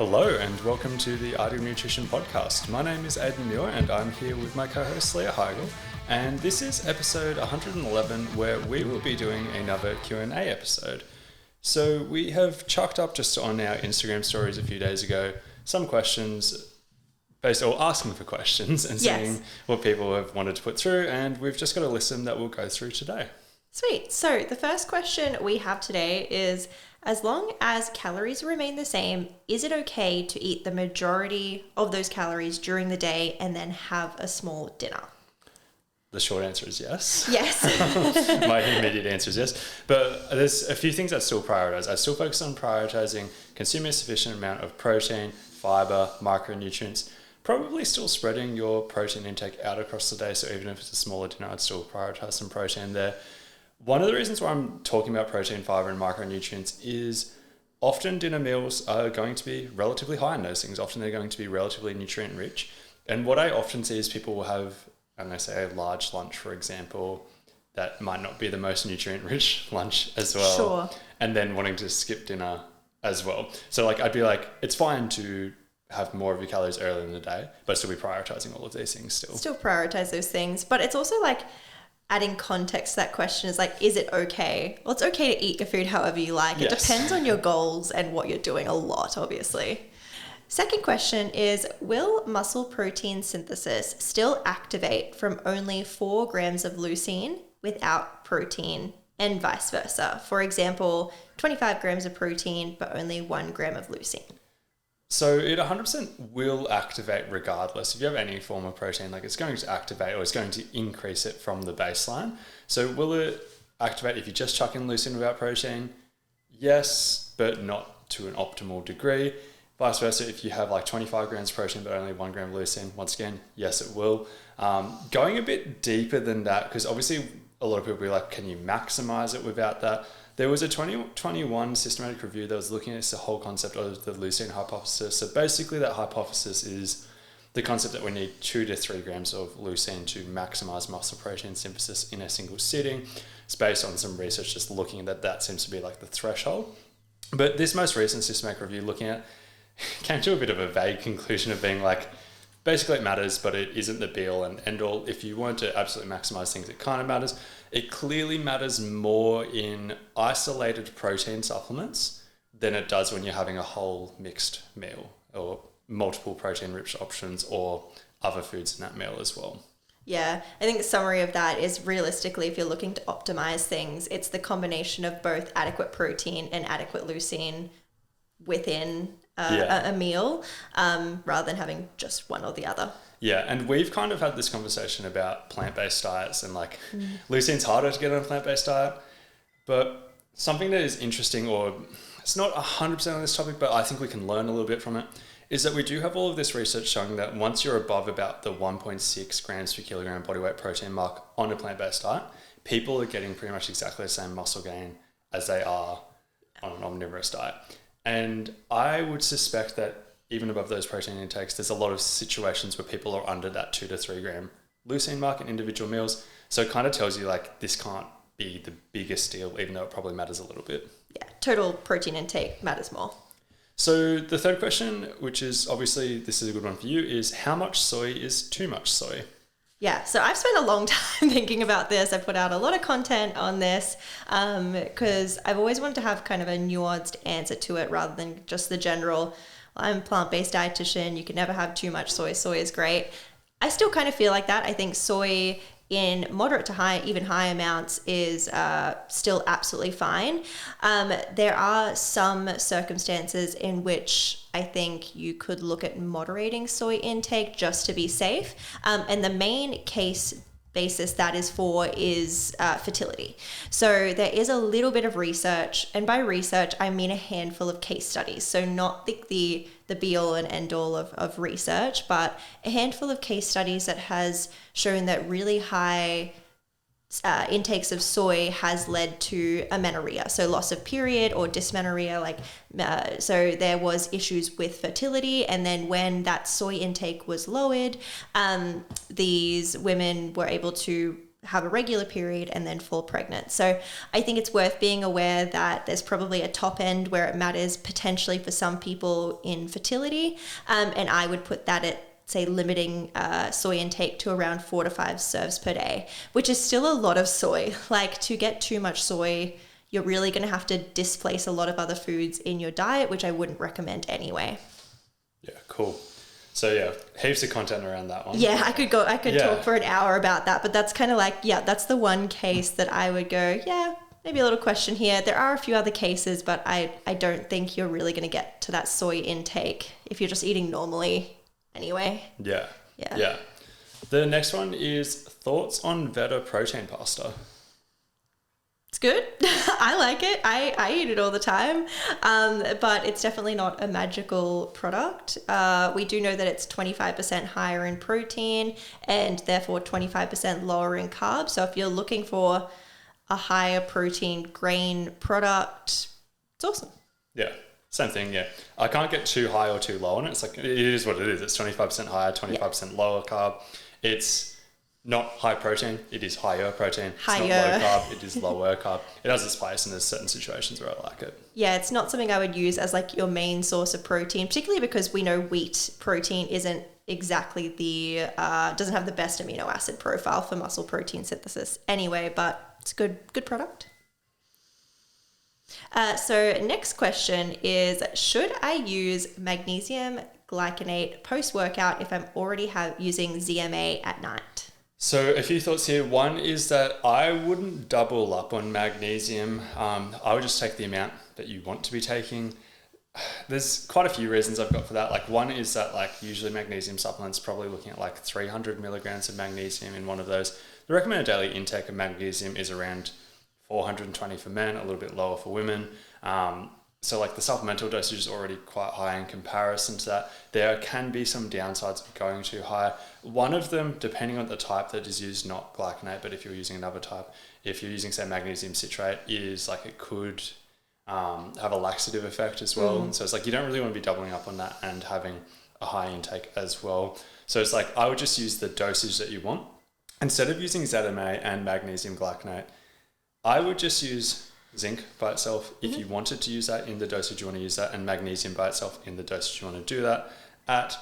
Hello and welcome to the Ideal Nutrition Podcast. My name is Aidan Muir and I'm here with my co-host Leah Higl, and this is episode 111 where we will be doing another Q&A episode. So we have chucked up just on our Instagram stories a few days ago some questions asking for questions and seeing what people have wanted to put through, and we've just got a list of them that we'll go through today. Sweet. So the first question we have today is, as long as calories remain the same, is it okay to eat the majority of those calories during the day and then have a small dinner? The short answer is yes. Yes. My immediate answer is yes. But there's a few things I still prioritize. I still focus on prioritizing consuming a sufficient amount of protein, fiber, micronutrients, probably still spreading your protein intake out across the day. So even if it's a smaller dinner, I'd still prioritize some protein there. One of the reasons why I'm talking about protein, fiber, and micronutrients is often dinner meals are going to be relatively high in those things. Often they're going to be relatively nutrient rich. And what I often see is people will have, and they say a large lunch, for example, that might not be the most nutrient rich lunch as well. Sure. And then wanting to skip dinner as well. So I'd be like, it's fine to have more of your calories early in the day, but still be prioritizing all of these things still. Still prioritize those things. But it's also adding context to that question is is it okay? Well, it's okay to eat your food however you like. It depends on your goals and what you're doing a lot, obviously. Second question is, will muscle protein synthesis still activate from only 4 grams of leucine without protein and vice versa? For example, 25 grams of protein, but only 1 gram of leucine. So it 100% will activate regardless. If you have any form of protein, it's going to activate or it's going to increase it from the baseline. So will it activate if you just chuck in leucine without protein? Yes, but not to an optimal degree. Vice versa, if you have 25 grams protein but only 1 gram leucine, once again, yes, it will. Going a bit deeper than that, because obviously a lot of people will be like, can you maximize it without that? There was a 2021 systematic review that was looking at the whole concept of the leucine hypothesis. So basically that hypothesis is the concept that we need 2 to 3 grams of leucine to maximize muscle protein synthesis in a single sitting. It's based on some research just looking at that seems to be the threshold. But this most recent systematic review looking at came to a bit of a vague conclusion of being basically it matters, but it isn't the be all and end all. If you want to absolutely maximize things, it kind of matters. It clearly matters more in isolated protein supplements than it does when you're having a whole mixed meal or multiple protein rich options or other foods in that meal as well. Yeah, I think the summary of that is realistically, if you're looking to optimize things, it's the combination of both adequate protein and adequate leucine within a meal, rather than having just one or the other. Yeah, and we've kind of had this conversation about plant-based diets and leucine's harder to get on a plant-based diet, but something that is interesting, or it's not 100% on this topic, but I think we can learn a little bit from it, is that we do have all of this research showing that once you're above about the 1.6 grams per kilogram body weight protein mark on a plant-based diet, people are getting pretty much exactly the same muscle gain as they are on an omnivorous diet. And I would suspect that even above those protein intakes, there's a lot of situations where people are under that 2 to 3 gram leucine mark in individual meals. So it kind of tells you this can't be the biggest deal, even though it probably matters a little bit. Yeah, total protein intake matters more. So the third question, which is obviously this is a good one for you, is how much soy is too much soy? Yeah, so I've spent a long time thinking about this. I put out a lot of content on this because I've always wanted to have kind of a nuanced answer to it rather than just the general, I'm a plant-based dietitian, you can never have too much soy, soy is great. I still kind of feel like that. I think soy in moderate to high, even high amounts is still absolutely fine. There are some circumstances in which I think you could look at moderating soy intake just to be safe. And the main case basis that is for is fertility. So there is a little bit of research, and by research I mean a handful of case studies, so not the be all and end all of research, but a handful of case studies that has shown that really high intakes of soy has led to amenorrhea, so loss of period or dysmenorrhea. So there was issues with fertility, and then when that soy intake was lowered, these women were able to have a regular period and then fall pregnant. So I think it's worth being aware that there's probably a top end where it matters potentially for some people in fertility. And I would put that at, say, limiting soy intake to around 4 to 5 serves per day, which is still a lot of soy. Like, to get too much soy, you're really going to have to displace a lot of other foods in your diet, which I wouldn't recommend anyway. Yeah, cool. So yeah, heaps of content around that one. Yeah, I could talk for an hour about that, but that's kind of like, yeah, that's the one case that I would go, yeah, maybe a little question here. There are a few other cases, but I don't think you're really going to get to that soy intake if you're just eating normally anyway. Yeah. The next one is thoughts on Veta protein pasta. It's good. I like it. I eat it all the time. But it's definitely not a magical product. We do know that it's 25% higher in protein and therefore 25% lower in carbs. So if you're looking for a higher protein grain product, it's awesome. Yeah. Same thing, yeah. I can't get too high or too low on it. It's like, it is what it is. It's 25% higher, 25% lower carb. It's not high protein, it is higher protein. It's not low carb, it is lower carb. It has its place, and there's certain situations where I like it. Yeah, it's not something I would use as like your main source of protein, particularly because we know wheat protein isn't exactly doesn't have the best amino acid profile for muscle protein synthesis anyway, but it's a good product. So next question is, should I use magnesium glycinate post-workout if I'm already using ZMA at night? So a few thoughts here. One is that I wouldn't double up on magnesium. I would just take the amount that you want to be taking. There's quite a few reasons I've got for that. Like, one is that like usually magnesium supplements probably looking at like 300 milligrams of magnesium in one of those. The recommended daily intake of magnesium is around 420 for men, a little bit lower for women. So like the supplemental dosage is already quite high in comparison to that. There can be some downsides of going too high. One of them, depending on the type that is used, not glycinate, but if you're using another type, if you're using, say, magnesium citrate, is like it could have a laxative effect as well. So it's like you don't really want to be doubling up on that and having a high intake as well. So it's like I would just use the dosage that you want. Instead of using ZMA and magnesium glycinate, I would just use zinc by itself if you wanted to use that in the dosage you want to use that, and magnesium by itself in the dosage you want to do that at.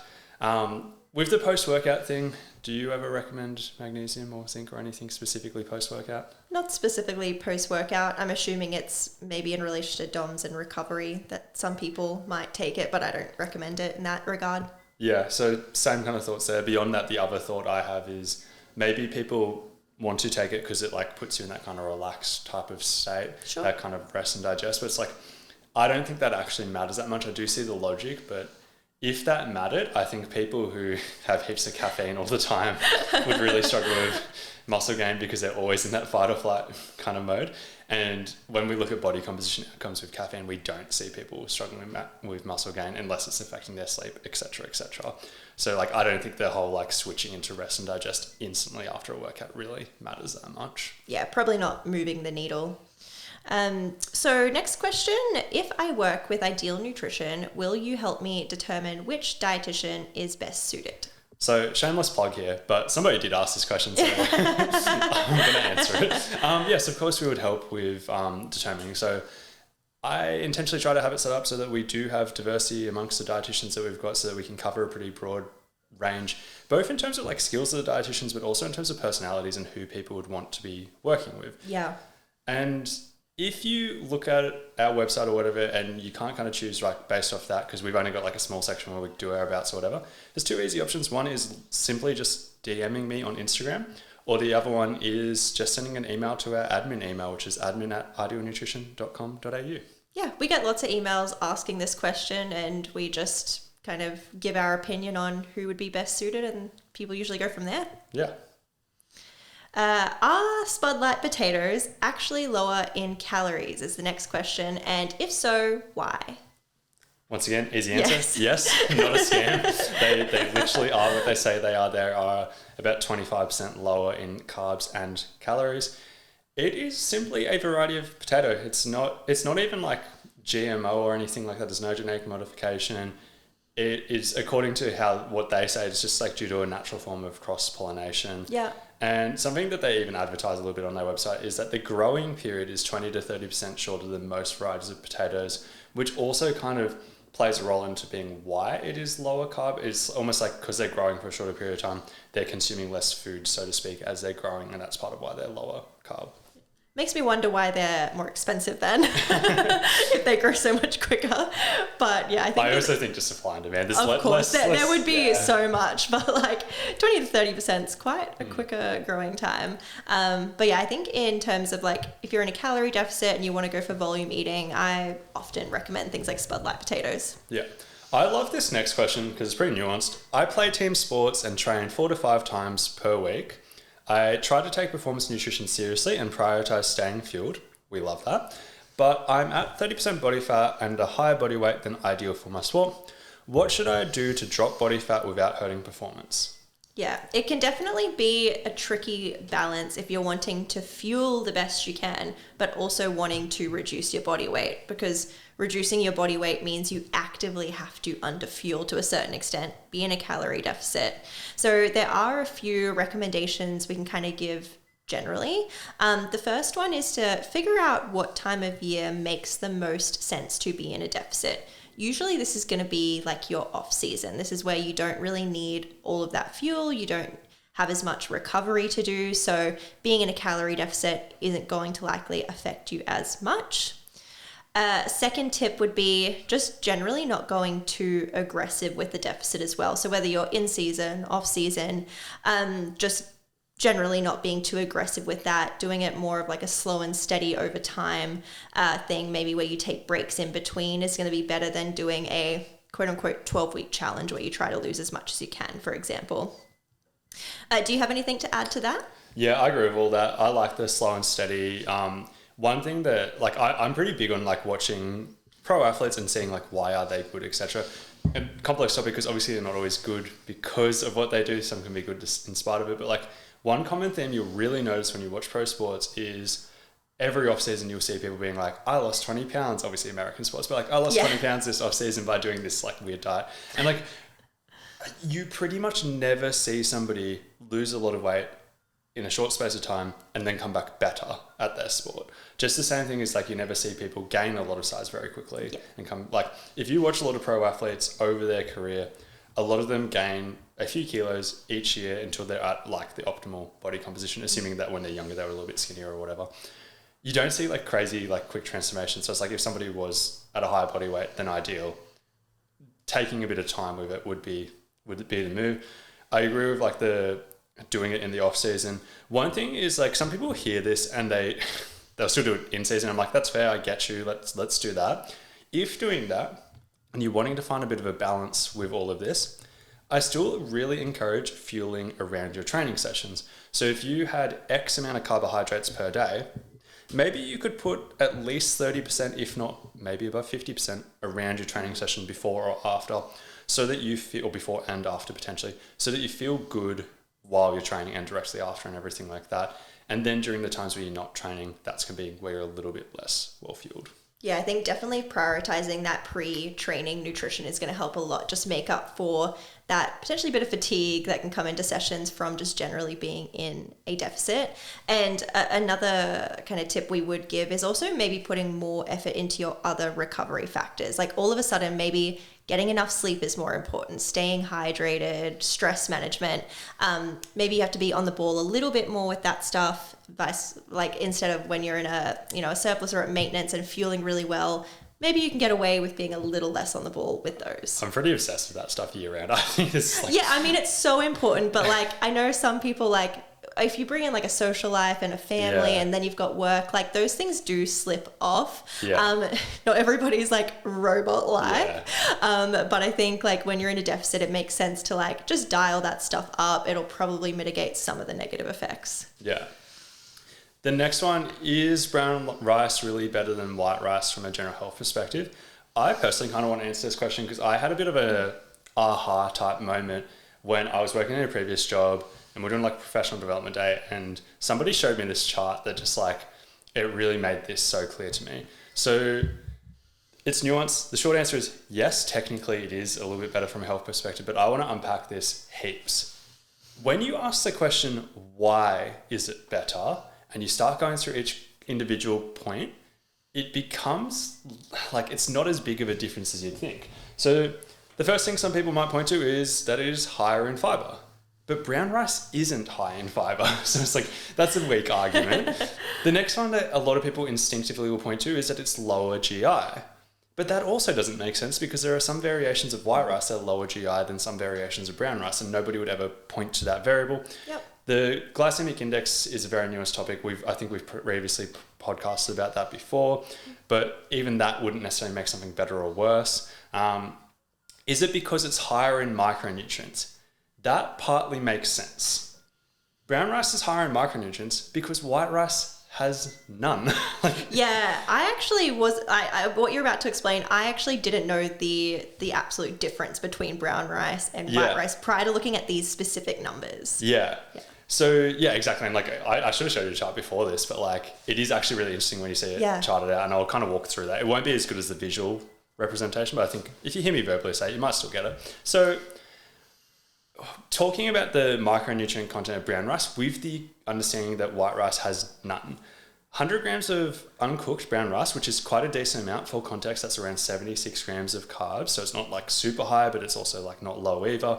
With the post-workout thing, do you ever recommend magnesium or zinc or anything specifically post-workout? Not specifically post-workout. I'm assuming it's maybe in relation to DOMS and recovery that some people might take it, but I don't recommend it in that regard. Yeah, so same kind of thoughts there. Beyond that, the other thought I have is maybe people want to take it because it like puts you in that kind of relaxed type of state, that kind of rest and digest. But it's like, I don't think that actually matters that much. I do see the logic, but if that mattered, I think people who have heaps of caffeine all the time would really struggle with muscle gain because they're always in that fight or flight kind of mode. And when we look at body composition outcomes with caffeine, we don't see people struggling with muscle gain unless it's affecting their sleep, etc., etc. So like, I don't think the whole like switching into rest and digest instantly after a workout really matters that much. Yeah, probably not moving the needle. So next question, if I work with Ideal Nutrition, will you help me determine which dietitian is best suited? So shameless plug here, but somebody did ask this question, so I'm going to answer it. Yes, of course we would help with determining. So I intentionally try to have it set up so that we do have diversity amongst the dietitians that we've got, so that we can cover a pretty broad range, both in terms of like skills of the dietitians, but also in terms of personalities and who people would want to be working with. Yeah. And if you look at our website or whatever, and you can't kind of choose like based off that, because we've only got like a small section where we do our abouts or whatever, there's two easy options. One is simply just DMing me on Instagram, or the other one is just sending an email to our admin email, which is admin@idealnutrition.com.au. Yeah, we get lots of emails asking this question, and we just kind of give our opinion on who would be best suited, and people usually go from there. Yeah. Are Spudlight potatoes actually lower in calories is the next question, and if so, why? Once again, easy answer. Yes, not a scam. They literally are what they say they are. They are about 25% lower in carbs and calories. It is simply a variety of potato. It's not even like GMO or anything like that. There's no genetic modification. It is, according to what they say, it's just like due to a natural form of cross-pollination. Yeah. And something that they even advertise a little bit on their website is that the growing period is 20 to 30% shorter than most varieties of potatoes, which also kind of plays a role into being why it is lower carb. It's almost like because they're growing for a shorter period of time, they're consuming less food, so to speak, as they're growing, and that's part of why they're lower carb. Makes me wonder why they're more expensive then, if they grow so much quicker. But yeah, I also think just supply and demand. Of course, there would be so much, but like 20 to 30% is quite a quicker growing time. But yeah, I think in terms of like, if you're in a calorie deficit and you want to go for volume eating, I often recommend things like Spud Light potatoes. Yeah. I love this next question because it's pretty nuanced. I play team sports and train 4 to 5 times per week. I try to take performance nutrition seriously and prioritize staying fueled. We love that. But I'm at 30% body fat and a higher body weight than ideal for my sport. What should I do to drop body fat without hurting performance? Yeah, it can definitely be a tricky balance if you're wanting to fuel the best you can, but also wanting to reduce your body weight, because reducing your body weight means you actively have to underfuel to a certain extent, be in a calorie deficit. So there are a few recommendations we can kind of give generally. The first one is to figure out what time of year makes the most sense to be in a deficit. Usually this is going to be like your off season. This is where you don't really need all of that fuel. You don't have as much recovery to do. So being in a calorie deficit isn't going to likely affect you as much. Second tip would be just generally not going too aggressive with the deficit as well. So whether you're in season, off season, just generally not being too aggressive with that, doing it more of like a slow and steady over time thing, maybe where you take breaks in between, is going to be better than doing a quote unquote 12-week challenge where you try to lose as much as you can, for example. Do you have anything to add to that? Yeah, I agree with all that. I like the slow and steady. One thing that like I'm pretty big on like watching pro athletes and seeing like why are they good, etc. A complex topic because obviously they're not always good because of what they do. Some can be good just in spite of it, but like one common theme you'll really notice when you watch pro sports is every off season you'll see people being like, I lost 20 pounds, obviously American sports, but like I lost 20 pounds this off season by doing this like weird diet. And like you pretty much never see somebody lose a lot of weight in a short space of time and then come back better at their sport. Just the same thing is like you never see people gain a lot of size very quickly and come like if you watch a lot of pro athletes over their career, a lot of them gain a few kilos each year until they're at like the optimal body composition, assuming that when they're younger they were a little bit skinnier or whatever. You don't see like crazy like quick transformations. So it's like if somebody was at a higher body weight than ideal, taking a bit of time with it would be the move. I agree with like the doing it in the off season. One thing is like some people hear this and they'll still do it in season. I'm like, that's fair, I get you. Let's do that. If doing that and you're wanting to find a bit of a balance with all of this, I still really encourage fueling around your training sessions. So if you had X amount of carbohydrates per day, maybe you could put at least 30%, if not maybe above 50% around your training session before or after, so that you feel, or before and after potentially, so that you feel good while you're training and directly after and everything like that. And then during the times where you're not training, that's going to be where you're a little bit less well fueled. Yeah, I think definitely prioritizing that pre-training nutrition is going to help a lot. Just make up for that potentially bit of fatigue that can come into sessions from just generally being in a deficit. And another kind of tip we would give is also maybe putting more effort into your other recovery factors. Like all of a sudden, maybe getting enough sleep is more important, staying hydrated, stress management. Maybe you have to be on the ball a little bit more with that stuff. Like instead of when you're in a surplus or at maintenance and fueling really well, maybe you can get away with being a little less on the ball with those. I'm pretty obsessed with that stuff year round. I think it's like... Yeah, I mean, it's so important, but like I know some people like if you bring in like a social life and a family and then you've got work, like those things do slip off. Not everybody's like robot-like. But I think like when you're in a deficit, it makes sense to like just dial that stuff up. It'll probably mitigate some of the negative effects. Yeah. The next one, is brown rice really better than white rice from a general health perspective? I personally kind of want to answer this question because I had a bit of a aha type moment when I was working in a previous job and we're doing like a professional development day and somebody showed me this chart that just like, it really made this so clear to me. So it's nuanced. The short answer is yes, technically it is a little bit better from a health perspective, but I want to unpack this heaps. when you ask the question, why is it better? And you start going through each individual point, it becomes like it's not as big of a difference as you'd think. So the first thing some people might point to is that it is higher in fiber. But brown rice isn't high in fiber. So it's like, that's a weak argument. The next one that a lot of people instinctively will point to is that it's lower GI. But that also doesn't make sense because there are some variations of white rice that are lower GI than some variations of brown rice, and nobody would ever point to that variable. Yep. The glycemic index is a very newest topic. I think we've previously podcasted about that before, but even that wouldn't necessarily make something better or worse. Is it because it's higher in micronutrients? That partly makes sense. Brown rice is higher in micronutrients because white rice has none. Yeah, I actually what you're about to explain, I actually didn't know the absolute difference between brown rice and white rice prior to looking at these specific numbers. Yeah. So yeah, exactly. And like I should have showed you a chart before this, but like it is actually really interesting when you see it charted out, and I'll kind of walk through that. It won't be as good as the visual representation, but I think if you hear me verbally say it, you might still get it. So talking about the micronutrient content of brown rice with the understanding that white rice has none. 100 grams of uncooked brown rice, which is quite a decent amount for context, that's around 76 grams of carbs. So it's not like super high, but it's also like not low either.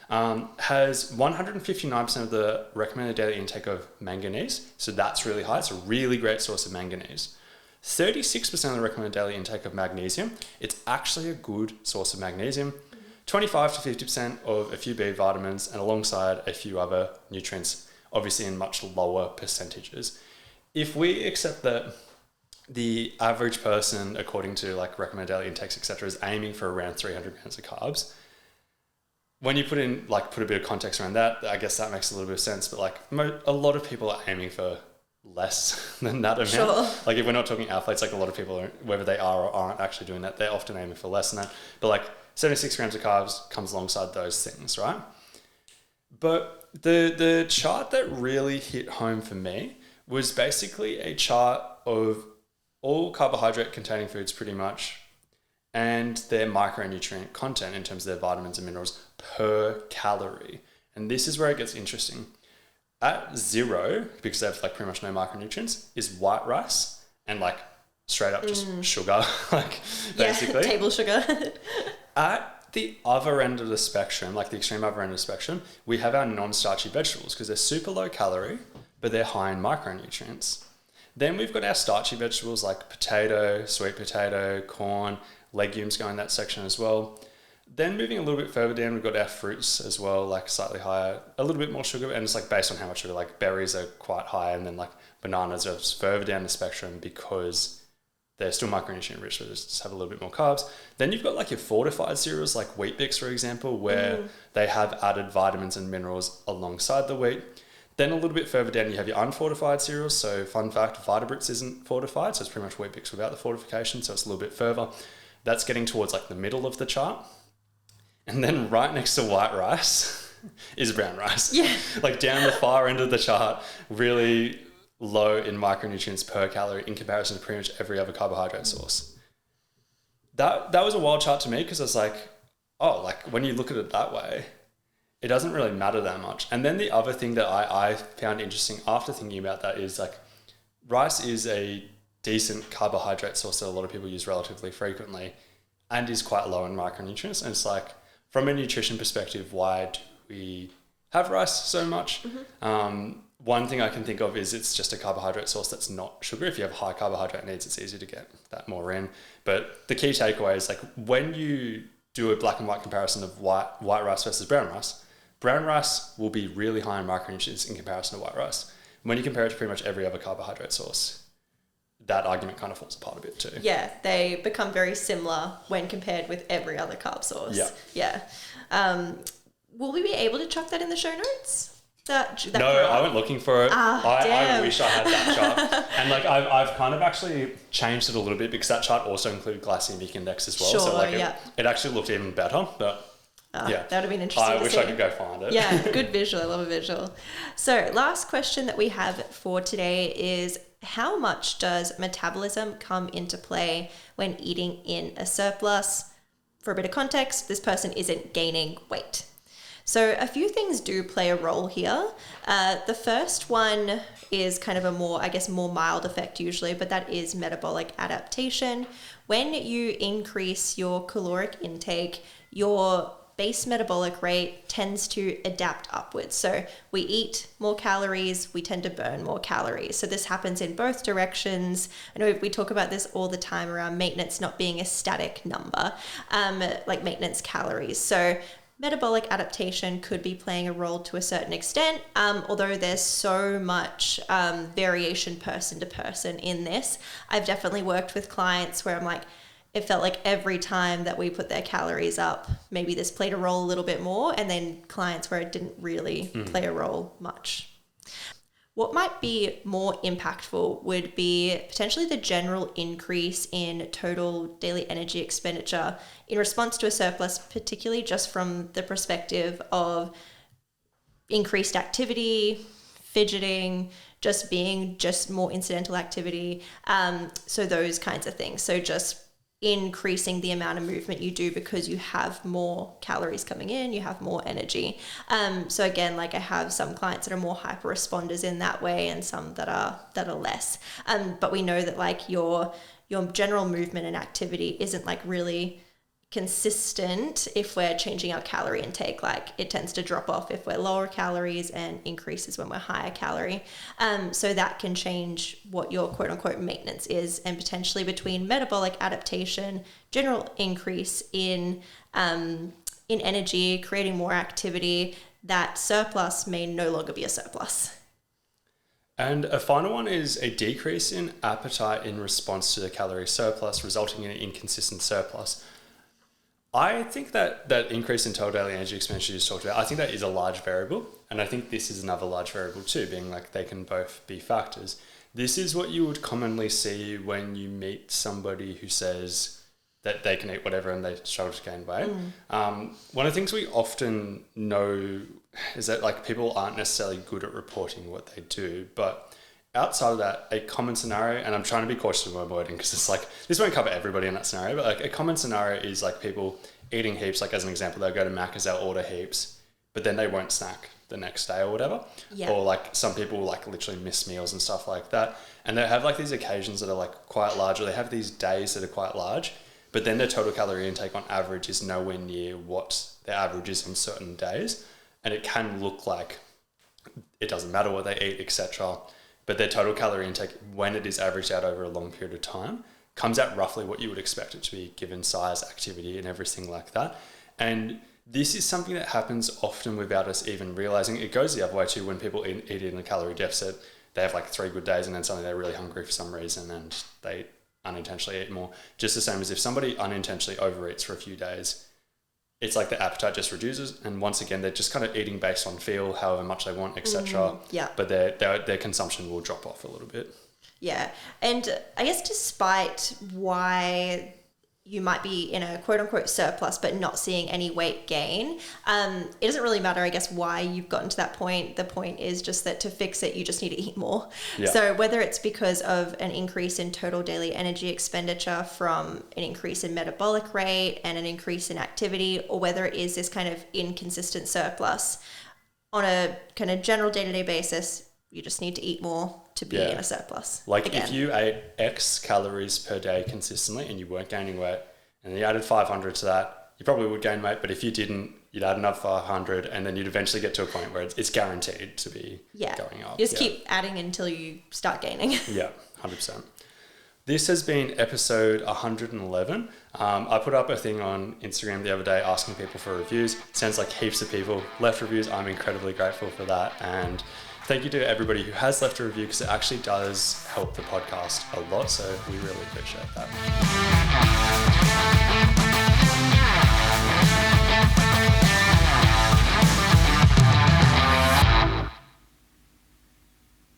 Has 159% of the recommended daily intake of manganese. So that's really high. It's a really great source of manganese. 36% of the recommended daily intake of magnesium. It's actually a good source of magnesium. 25 to 50% of a few B vitamins, and alongside a few other nutrients, obviously in much lower percentages. If we accept that the average person, according to like recommended daily intakes, etc., is aiming for around 300 grams of carbs, when you put a bit of context around that, I guess that makes a little bit of sense. But like a lot of people are aiming for less than that amount. Sure. Like if we're not talking athletes, like a lot of people are, whether they are or aren't actually doing that, they're often aiming for less than that. But like 76 grams of carbs comes alongside those things, right? But the chart that really hit home for me was basically a chart of all carbohydrate containing foods pretty much and their micronutrient content in terms of their vitamins and minerals per calorie. And this is where it gets interesting. At 0, because they have like pretty much no micronutrients, is white rice and like straight up just sugar, like basically. Yeah, table sugar. At the other end of the spectrum, like the extreme other end of the spectrum, we have our non-starchy vegetables because they're super low calorie, but they're high in micronutrients. Then we've got our starchy vegetables like potato, sweet potato, corn, legumes go in that section as well. Then moving a little bit further down, we've got our fruits as well, like slightly higher, a little bit more sugar, and it's like based on how much sugar, like berries are quite high, and then like bananas are further down the spectrum because they're still micronutrient rich, so they just have a little bit more carbs. Then you've got like your fortified cereals, like Wheat Bix, for example, where they have added vitamins and minerals alongside the wheat. Then a little bit further down, you have your unfortified cereals. So fun fact, Vitabrits isn't fortified, so it's pretty much Wheat Bix without the fortification, so it's a little bit further. That's getting towards like the middle of the chart. And then right next to white rice is brown rice. Yeah. Like down the far end of the chart, really low in micronutrients per calorie in comparison to pretty much every other carbohydrate source. That was a wild chart to me because I was like, oh, like when you look at it that way, it doesn't really matter that much. And then the other thing that I found interesting after thinking about that is like rice is a decent carbohydrate source that a lot of people use relatively frequently and is quite low in micronutrients. And it's like, from a nutrition perspective, why do we have rice so much? One thing I can think of is it's just a carbohydrate source that's not sugar. If you have high carbohydrate needs, it's easy to get that more in. But the key takeaway is like when you do a black and white comparison of white rice versus brown rice will be really high in micronutrients in comparison to white rice. When you compare it to pretty much every other carbohydrate source, that argument kind of falls apart a bit too. Yeah, they become very similar when compared with every other carb source. Yeah. Will we be able to chuck that in the show notes? That no, I went looking for it. I wish I had that chart. And like I've kind of actually changed it a little bit because that chart also included glycemic index as well. Sure, so like yeah. it actually looked even better. But yeah, that would have been interesting. I wish I could go find it. Yeah, good visual. I love a visual. So last question that we have for today is, how much does metabolism come into play when eating in a surplus? For a bit of context, this person isn't gaining weight. So a few things do play a role here. The first one is kind of a more mild effect usually, but that is metabolic adaptation. When you increase your caloric intake, your base metabolic rate tends to adapt upwards. So we eat more calories, we tend to burn more calories. So this happens in both directions. I know we talk about this all the time around maintenance not being a static number, like maintenance calories. So metabolic adaptation could be playing a role to a certain extent, although there's so much variation person to person in this. I've definitely worked with clients where I'm like, it felt like every time that we put their calories up, maybe this played a role a little bit more, and then clients where it didn't really play a role much. What might be more impactful would be potentially the general increase in total daily energy expenditure in response to a surplus, particularly just from the perspective of increased activity, fidgeting, just being more incidental activity. So those kinds of things. So just increasing the amount of movement you do because you have more calories coming in, you have more energy. So again, like I have some clients that are more hyper responders in that way and some that are less. But we know that like your general movement and activity isn't like really consistent if we're changing our calorie intake. Like it tends to drop off if we're lower calories and increases when we're higher calorie. So that can change what your quote unquote maintenance is, and potentially between metabolic adaptation, general increase in energy, creating more activity, that surplus may no longer be a surplus. And a final one is a decrease in appetite in response to the calorie surplus, resulting in an inconsistent surplus. I think that increase in total daily energy expenditure you just talked about, I think that is a large variable. And I think this is another large variable too, being like they can both be factors. This is what you would commonly see when you meet somebody who says that they can eat whatever and they struggle to gain weight. One of the things we often know is that like people aren't necessarily good at reporting what they do, but outside of that, a common scenario, and I'm trying to be cautious with my wording because it's like, this won't cover everybody in that scenario, but like a common scenario is like people eating heaps. Like as an example, they'll go to Macca's, they'll order heaps, but then they won't snack the next day or whatever. Yeah. Or like some people like literally miss meals and stuff like that. And they have like these occasions that are like quite large, or they have these days that are quite large, but then their total calorie intake on average is nowhere near what their average is on certain days. And it can look like it doesn't matter what they eat, etc. But their total calorie intake, when it is averaged out over a long period of time, comes out roughly what you would expect it to be given size, activity, and everything like that. And this is something that happens often without us even realizing. It goes the other way too when people eat in a calorie deficit. They have like 3 good days and then suddenly they're really hungry for some reason and they unintentionally eat more. Just the same as if somebody unintentionally overeats for a few days, it's like the appetite just reduces, and once again they're just kind of eating based on feel, however much they want, etc. Yeah. But their consumption will drop off a little bit. Yeah, and I guess despite why you might be in a quote unquote surplus but not seeing any weight gain, it doesn't really matter, I guess, why you've gotten to that point. The point is just that to fix it, you just need to eat more. Yeah. So whether it's because of an increase in total daily energy expenditure from an increase in metabolic rate and an increase in activity, or whether it is this kind of inconsistent surplus, on a kind of general day-to-day basis, you just need to eat more to be in a surplus. Like again, if you ate X calories per day consistently and you weren't gaining weight, and then you added 500 to that, you probably would gain weight. But if you didn't, you'd add another 500, and then you'd eventually get to a point where it's guaranteed to be going up. You just keep adding until you start gaining. Yeah, 100%. This has been episode 111. I put up a thing on Instagram the other day asking people for reviews. Sounds like heaps of people left reviews. I'm incredibly grateful for that. And thank you to everybody who has left a review, because it actually does help the podcast a lot. So we really appreciate that.